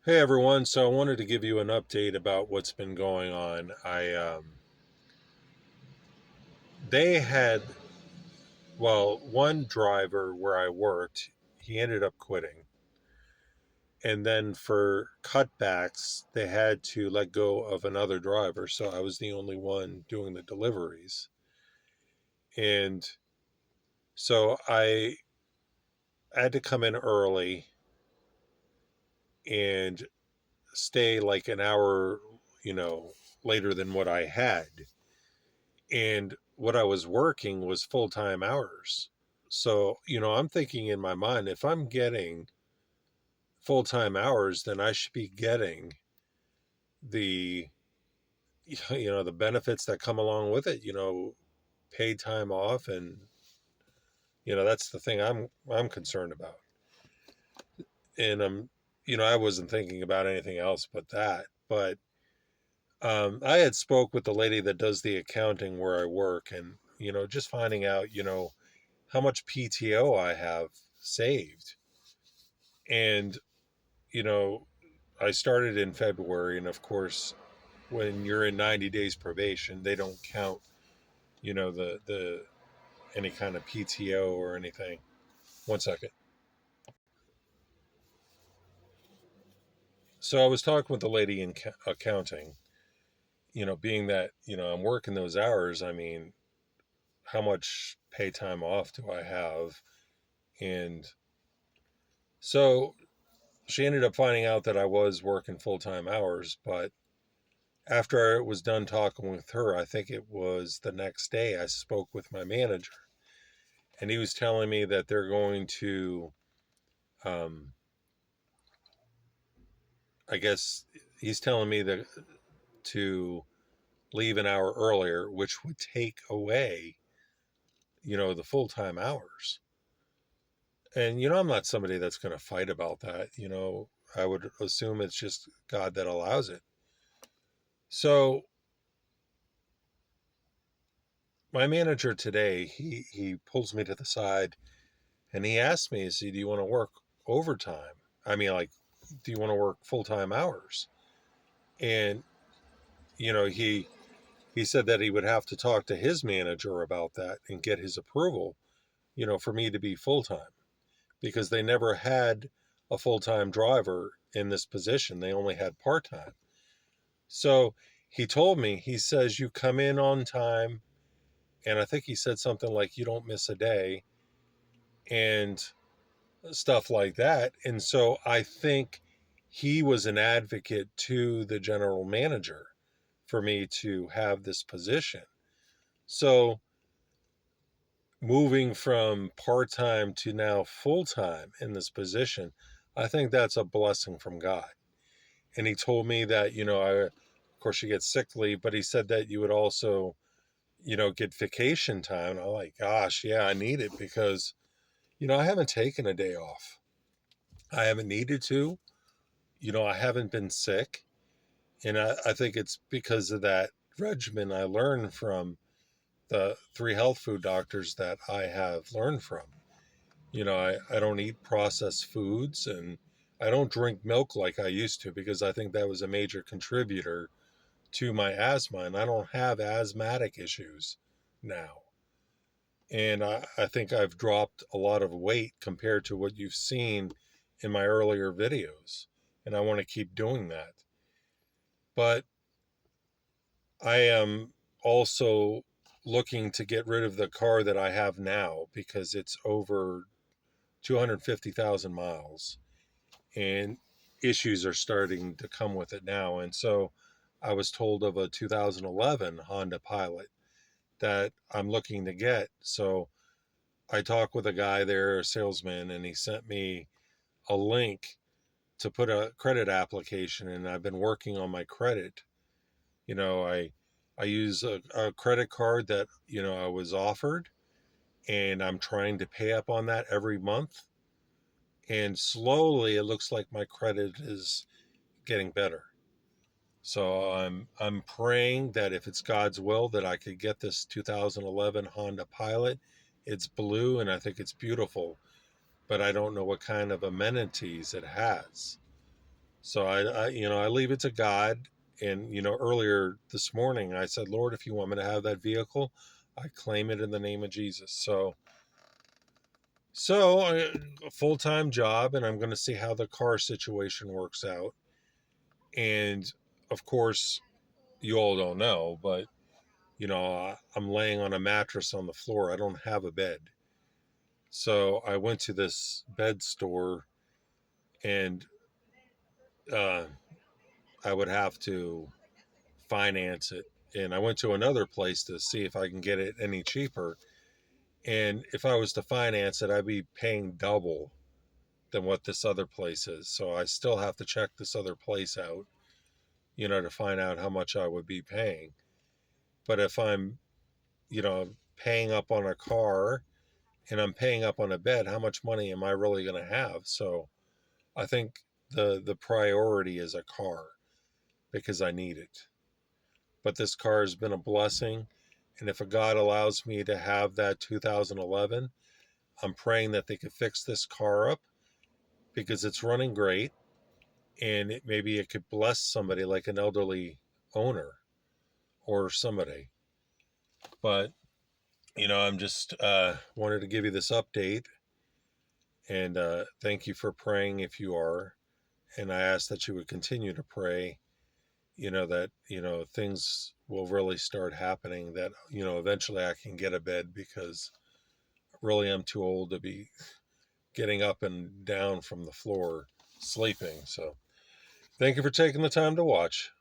Hey everyone, so I wanted to give you an update about what's been going on. They had, well, one driver where I worked, he ended up quitting. And then for cutbacks, they had to let go of another driver, so I was the only one doing the deliveries. And so I had to come in early and stay like an hour, you know, later than what I had. And what I was working was full time hours. So, I'm thinking in my mind, if I'm getting full time hours, then I should be getting the, the benefits that come along with it, paid time off. And, that's the thing I'm concerned about. And I wasn't thinking about anything else but that. But I had spoke with the lady that does the accounting where I work and, just finding out, how much PTO I have saved. And, you know, I started in February. And of course, when you're in 90 days probation, they don't count, the any kind of PTO or anything. One second. So I was talking with the lady in accounting, being that, I'm working those hours. I mean, how much pay time off do I have? And so she ended up finding out that I was working full time hours, but after I was done talking with her, I think it was the next day, I spoke with my manager, and he was telling me that they're going to, um, I guess he's telling me that to leave an hour earlier, which would take away, the full time hours. And, I'm not somebody that's going to fight about that. I would assume it's just God that allows it. So my manager today, he pulls me to the side and he asked me, "See, do you want to work overtime? I mean, like, do you want to work full time hours?" And he said that he would have to talk to his manager about that and get his approval, for me to be full time because they never had a full time driver in this position. They only had part time. So he told me, he says, you come in on time. And I think he said something like, you don't miss a day and stuff like that. And so I think he was an advocate to the general manager for me to have this position. So moving from part time to now full time in this position, I think that's a blessing from God. And he told me that, of course, you get sick leave, but he said that you would also, get vacation time. And I'm like, gosh, yeah, I need it because, I haven't taken a day off. I haven't needed to. I haven't been sick. And I think it's because of that regimen I learned from the three health food doctors that I have learned from. I don't eat processed foods and I don't drink milk like I used to because I think that was a major contributor to my asthma. And I don't have asthmatic issues now. And I think I've dropped a lot of weight compared to what you've seen in my earlier videos. And I want to keep doing that. But I am also looking to get rid of the car that I have now because it's over 250,000 miles and issues are starting to come with it now. And so I was told of a 2011 Honda Pilot that I'm looking to get. So I talked with a guy there, a salesman, and he sent me a link to put a credit application in. I've been working on my credit. I use a credit card that, I was offered, and I'm trying to pay up on that every month. And slowly it looks like my credit is getting better. So I'm praying that if it's God's will that I could get this 2011 Honda Pilot. It's blue and I think it's beautiful, but I don't know what kind of amenities it has. So I leave it to God. And, earlier this morning I said, Lord, if you want me to have that vehicle, I claim it in the name of Jesus. A full-time job, and I'm going to see how the car situation works out. And of course, you all don't know, but I'm laying on a mattress on the floor. I don't have a bed. So I went to this bed store, and uh, I would have to finance it. And I went to another place to see if I can get it any cheaper. And if I was to finance it, I'd be paying double than what this other place is. So I still have to check this other place out, to find out how much I would be paying. But if I'm, paying up on a car and I'm paying up on a bed, how much money am I really going to have? So I think the priority is a car because I need it. But this car has been a blessing. And if a God allows me to have that 2011, I'm praying that they could fix this car up because it's running great, and maybe it could bless somebody like an elderly owner or somebody. But I'm just wanted to give you this update, and thank you for praying if you are, and I ask that you would continue to pray. That things will really start happening. That eventually I can get a bed because really I'm too old to be getting up and down from the floor sleeping. So thank you for taking the time to watch.